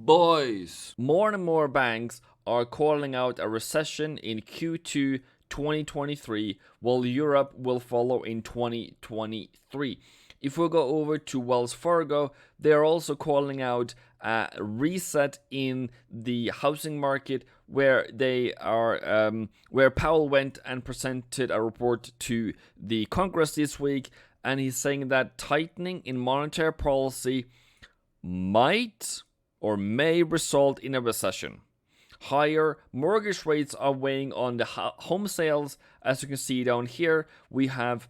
Boys, more and more banks are calling out a recession in Q2 2023, while Europe will follow in 2023. If we go over to Wells Fargo, they're also calling out a reset in the housing market, where they are where Powell went and presented a report to the Congress this week, and he's saying that tightening in monetary policy might or may result in a recession. Higher mortgage rates are weighing on the home sales. As you can see down here, we have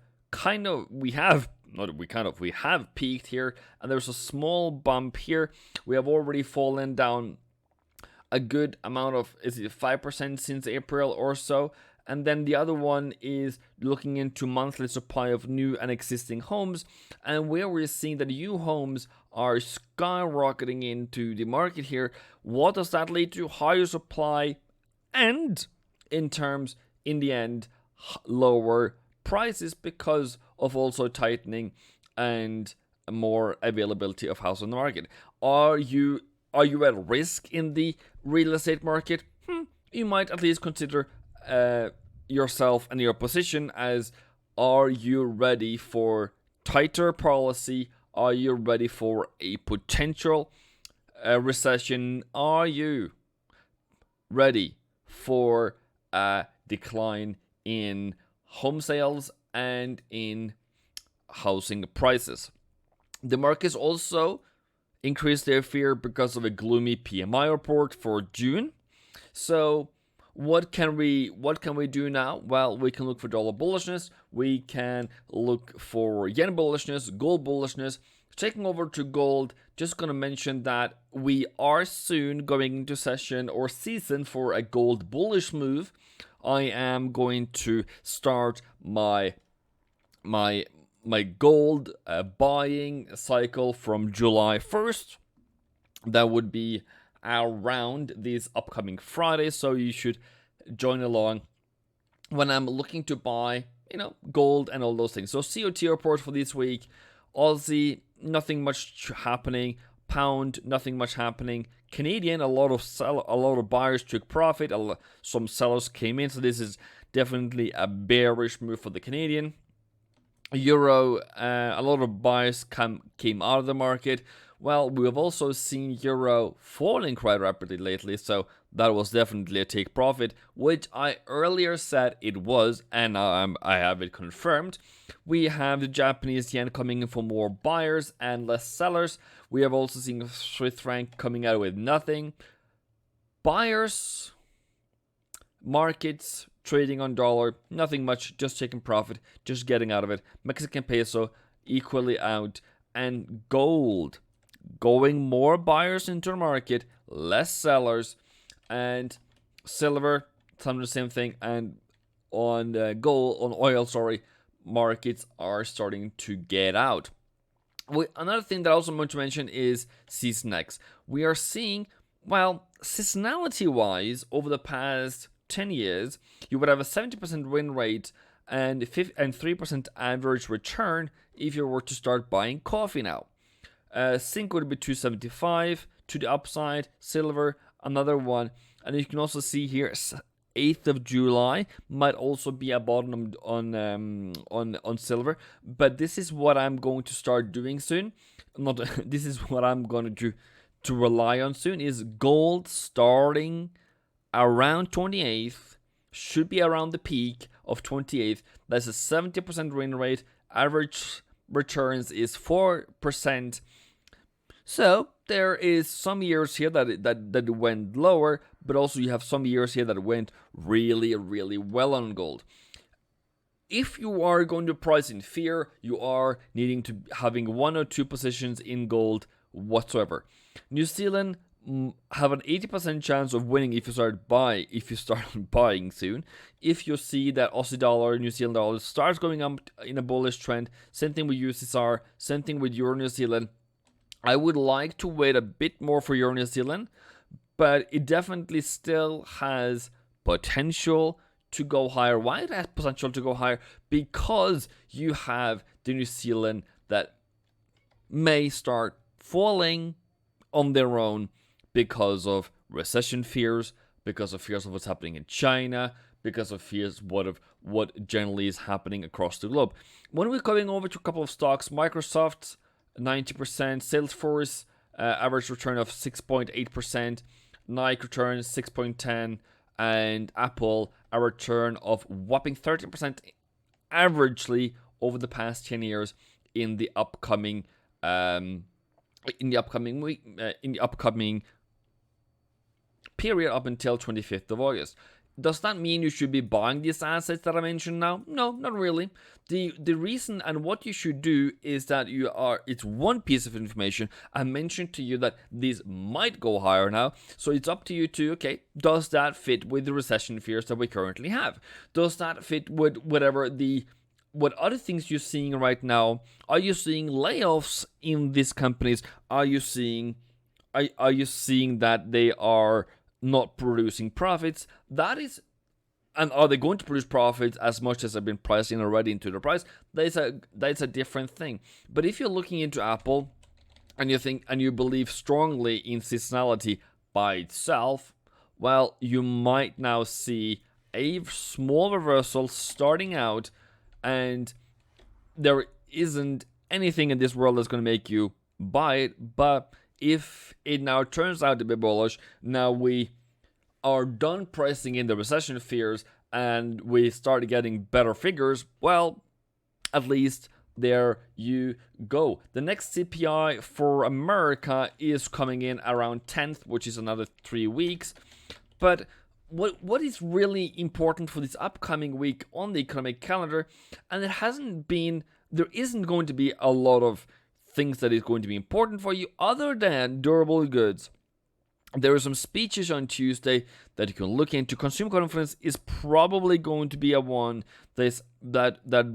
peaked here, and there's a small bump here. We have already fallen down a good amount of, is it 5% since April or so? And then the other one is looking into monthly supply of new and existing homes, and where we're seeing that new homes are skyrocketing into the market here. What does that lead to? Higher supply, and in the end, lower prices because of also tightening and more availability of house on the market. Are you at risk in the real estate market? You might at least consider yourself and your position as, are you ready for tighter policy? Are you ready for a potential recession? Are you ready for a decline in home sales and in housing prices? The markets also increased their fear because of a gloomy PMI report for June. So what can we do now? Well, we can look for dollar bullishness, we can look for yen bullishness, gold bullishness. Taking over to gold, just going to mention that we are soon going into session or season for a gold bullish move. I am going to start my gold buying cycle from July 1st. That would be around this upcoming Friday, so you should join along when I'm looking to buy, gold and all those things. So COT report for this week: Aussie, nothing much happening. Pound, nothing much happening. Canadian, a lot of buyers took profit. Some sellers came in, so this is definitely a bearish move for the Canadian. Euro, a lot of buyers came out of the market. Well, we have also seen Euro falling quite rapidly lately, so that was definitely a take profit, which I earlier said it was, and now I have it confirmed. We have the Japanese yen coming in for more buyers and less sellers. We have also seen Swiss franc coming out with nothing. Buyers, markets trading on dollar, nothing much, just taking profit, just getting out of it. Mexican peso equally out, and gold going more buyers into the market, less sellers, and silver, some of the same thing. And on oil, markets are starting to get out. Another thing that I also want to mention is SeasonX. We are seeing, seasonality wise, over the past 10 years, you would have a 70% win rate and 3% average return if you were to start buying coffee now. Zinc would be 275 to the upside, silver another one, and you can also see here 8th of July might also be a bottom on silver, but this is what I'm going to start doing soon. This is what I'm going to rely on soon, is gold starting around 28th, should be around the peak of 28th. That's a 70% win rate. Average returns is 4%. So there is some years here that went lower, but also you have some years here that went really, really well on gold. If you are going to price in fear, you are needing to having 1 or 2 positions in gold whatsoever. New Zealand have an 80% chance of winning if you start buying soon. If you see that Aussie dollar, New Zealand dollar starts going up in a bullish trend, same thing with USSR, same thing with Euro New Zealand. I would like to wait a bit more for Euro New Zealand, but it definitely still has potential to go higher. Why it has potential to go higher? Because you have the New Zealand that may start falling on their own, because of recession fears, because of fears of what's happening in China, because of fears of what generally is happening across the globe. When we're going over to a couple of stocks, Microsoft 90%, Salesforce average return of 6.8%, Nike return 6.10%, and Apple a return of whopping 30% averagely over the past 10 years in the upcoming period up until 25th of August. Does that mean you should be buying these assets that I mentioned now? No, not really. The reason and what you should do is that it's one piece of information. I mentioned to you that these might go higher now, so it's up to you to, okay, does that fit with the recession fears that we currently have? Does that fit with what other things you're seeing right now? Are you seeing layoffs in these companies? Are you seeing that they are not producing profits? And are they going to produce profits as much as have been priced in already into the price? That's a different thing. But if you're looking into Apple and you believe strongly in seasonality by itself, well, you might now see a small reversal starting out, and there isn't anything in this world that's going to make you buy it. But if it now turns out to be bullish, now we are done pricing in the recession fears and we start getting better figures, well, at least there you go. The next CPI for America is coming in around 10th, which is another 3 weeks. But what is really important for this upcoming week on the economic calendar, and there isn't going to be a lot of things that is going to be important for you other than durable goods. There are some speeches on Tuesday that you can look into. Consumer confidence is probably going to be a one that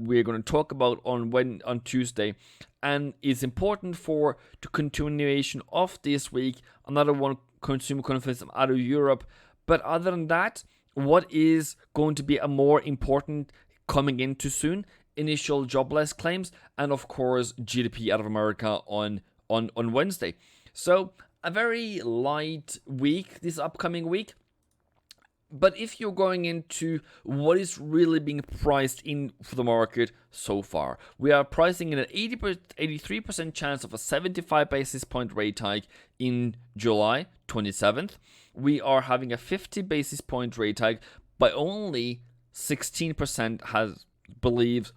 we're going to talk about on Tuesday, and it's important for the continuation of this week. Another one, consumer confidence out of Europe. But other than that, what is going to be a more important coming into soon? Initial jobless claims, and of course GDP out of America on Wednesday. So a very light week this upcoming week. But if you're going into what is really being priced in for the market so far, we are pricing in an 83% chance of a 75 basis point rate hike in July 27th. We are having a 50 basis point rate hike, but only 16% believes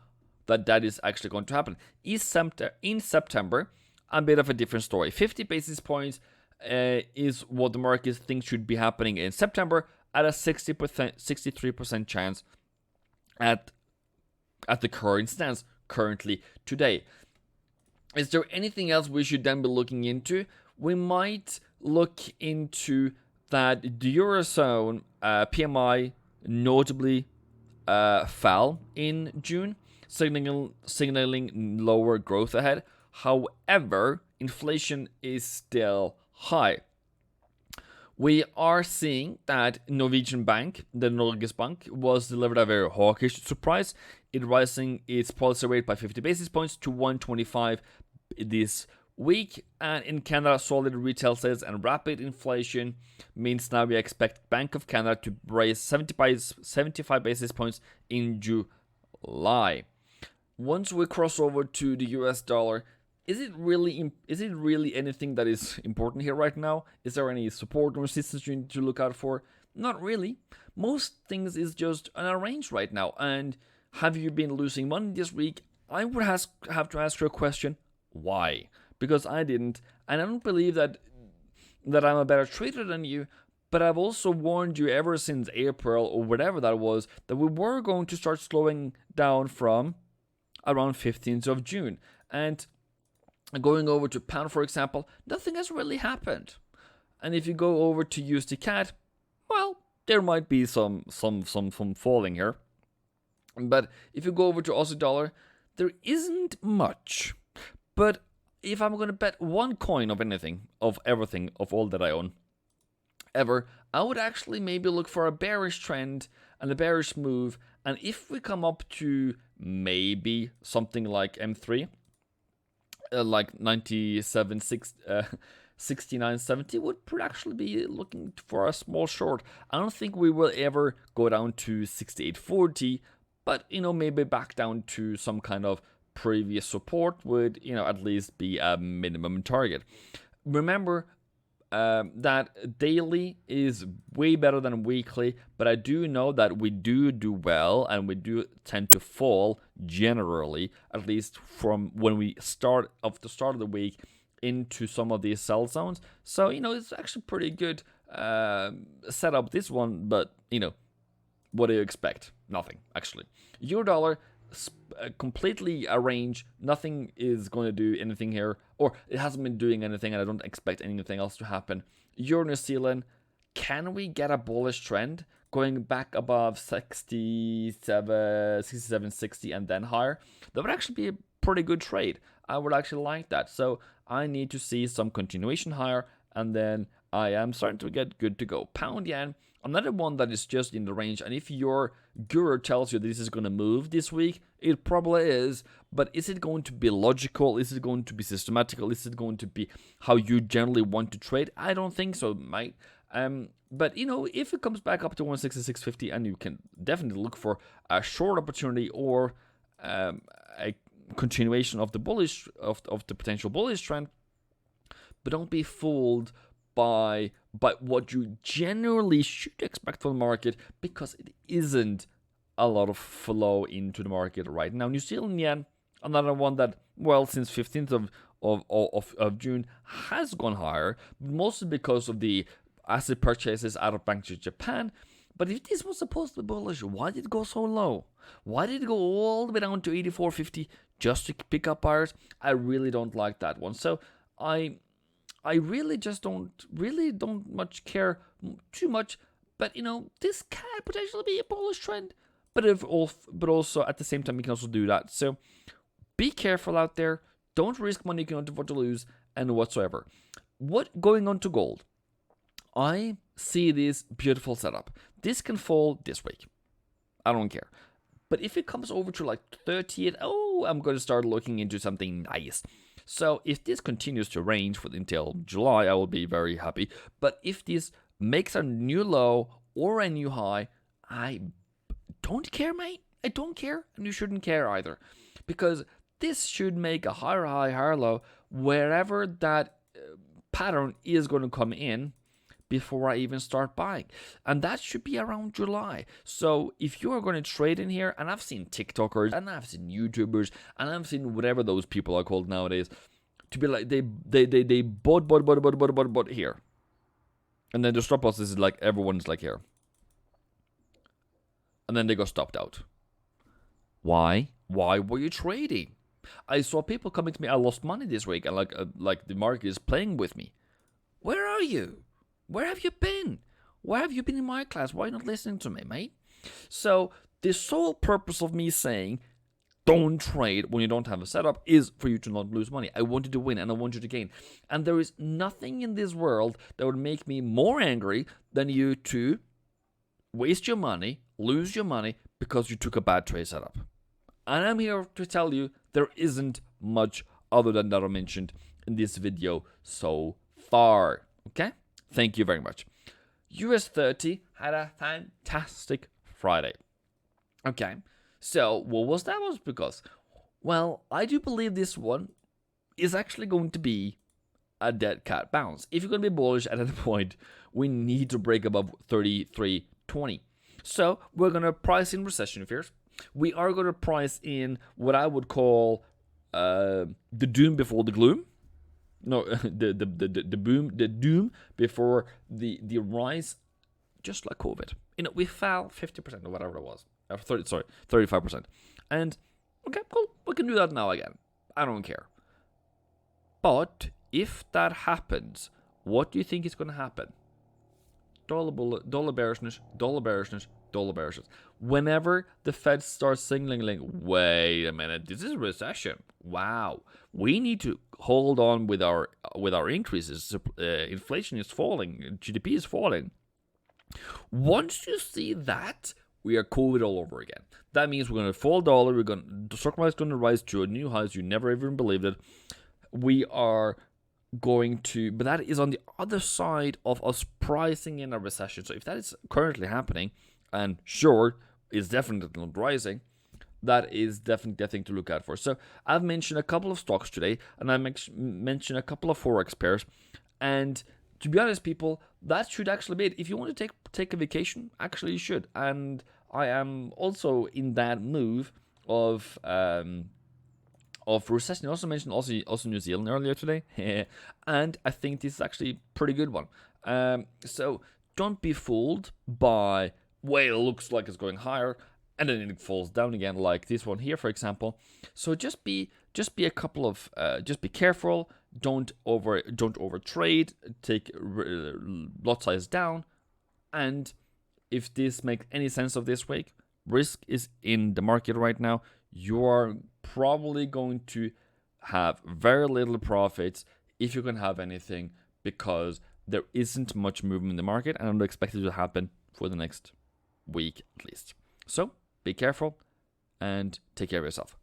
that is actually going to happen. In September, a bit of a different story. 50 basis points is what the market thinks should be happening in September, at a 63% chance at the current stance currently today. Is there anything else we should then be looking into? We might look into that the Eurozone PMI notably fell in June, signaling lower growth ahead. However, inflation is still high. We are seeing that Norwegian bank, the Norges Bank, was delivered a very hawkish surprise. It rising its policy rate by 50 basis points to 1.25 this week. And in Canada, solid retail sales and rapid inflation means now we expect Bank of Canada to raise 75 basis points in July. Once we cross over to the US dollar, is it really anything that is important here right now? Is there any support or resistance you need to look out for? Not really. Most things is just on a range right now. And have you been losing money this week? I would have to ask you a question. Why? Because I didn't. And I don't believe that I'm a better trader than you. But I've also warned you ever since April or whatever that was, that we were going to start slowing down from around 15th of June. And going over to pound, for example, nothing has really happened. And if you go over to USD CAD, well, there might be some falling here. But if you go over to Aussie dollar, there isn't much. But if I'm going to bet one coin of anything, of everything, of all that I own, ever, I would actually maybe look for a bearish trend and a bearish move. And if we come up to maybe something like M3, like 97.6, 69.70 would actually be looking for a small short. I don't think we will ever go down to 68.40, but maybe back down to some kind of previous support would at least be a minimum target. Remember that daily is way better than weekly, but I do know that we do well and we do tend to fall generally, at least from when we start of the start of the week into some of these sell zones. So it's actually pretty good setup, this one, but what do you expect? Nothing, actually. Euro dollar, completely a range. Nothing is going to do anything here, or it hasn't been doing anything, and I don't expect anything else to happen. Euro New Zealand, can we get a bullish trend going back above 67, 60, and then higher? That would actually be a pretty good trade. I would actually like that. So I need to see some continuation higher, and then I am starting to get good to go. Pound yen, another one that is just in the range, and if your guru tells you this is going to move this week, it probably is, but is it going to be logical? Is it going to be systematical? Is it going to be how you generally want to trade? I don't think so, mate. But if it comes back up to 166.50, and you can definitely look for a short opportunity or a continuation of the bullish of the potential bullish trend, but don't be fooled by what you generally should expect from the market, because it isn't a lot of flow into the market right now. New Zealand yen, another one that, well, since 15th of June has gone higher, mostly because of the asset purchases out of Bank of Japan. But if this was supposed to be bullish, why did it go so low? Why did it go all the way down to 84.50 just to pick up buyers? I really don't like that one. So I really just don't much care too much. But this can potentially be a bullish trend. But also at the same time, you can also do that. So be careful out there. Don't risk money you can afford to lose and whatsoever. What going on to gold? I see this beautiful setup. This can fall this week. I don't care. But if it comes over to like 38, I'm going to start looking into something nice. So if this continues to range until July, I will be very happy. But if this makes a new low or a new high, I don't care, mate. I don't care, and you shouldn't care either. Because this should make a higher high, higher low, wherever that pattern is going to come in before I even start buying. And that should be around July. So if you are going to trade in here, and I've seen TikTokers, and I've seen YouTubers, and I've seen whatever those people are called nowadays, to be like, they bought here. And then the stop loss is like, everyone's like here. And then they got stopped out. Why? Why were you trading? I saw people coming to me, I lost money this week, and like the market is playing with me. Where are you? Where have you been? Where have you been in my class? Why are you not listening to me, mate? So the sole purpose of me saying don't trade when you don't have a setup is for you to not lose money. I want you to win and I want you to gain. And there is nothing in this world that would make me more angry than you to waste your money, lose your money because you took a bad trade setup. And I'm here to tell you there isn't much other than that I mentioned in this video so far. Okay? Thank you very much. US 30 had a fantastic Friday. Okay, so what was that? Was because, well, I do believe this one is actually going to be a dead cat bounce. If you're going to be bullish at any point, we need to break above 33.20. So we're going to price in recession fears. We are going to price in what I would call the doom before the gloom. No, the doom before the rise, just like COVID. We fell 50% or whatever it was. 35%. And okay, cool, we can do that now again. I don't care. But if that happens, what do you think is going to happen? Dollar bearishness. Whenever the Fed starts signaling, wait a minute, this is a recession. Wow, we need to hold on with our increases. Inflation is falling, GDP is falling. Once you see that, we are COVID all over again. That means we're going to fall dollar. The stock market is going to rise to a new highs. You never even believed it. We are but that is on the other side of us pricing in a recession. So if that is currently happening, and sure, is definitely not rising, that is definitely a thing to look out for. So I've mentioned a couple of stocks today, and I mentioned a couple of Forex pairs. And to be honest, people, that should actually be it. If you want to take a vacation, actually you should. And I am also in that move of recession. I also mentioned also New Zealand earlier today, and I think this is actually a pretty good one. So don't be fooled by, well, it looks like it's going higher and then it falls down again, like this one here, for example. So just be a couple of just be careful. Don't over trade. Take lot size down, and if this makes any sense of this week, risk is in the market right now. You are probably going to have very little profits if you can have anything, because there isn't much movement in the market, and I don't expect it to happen for the next week at least. So be careful and take care of yourself.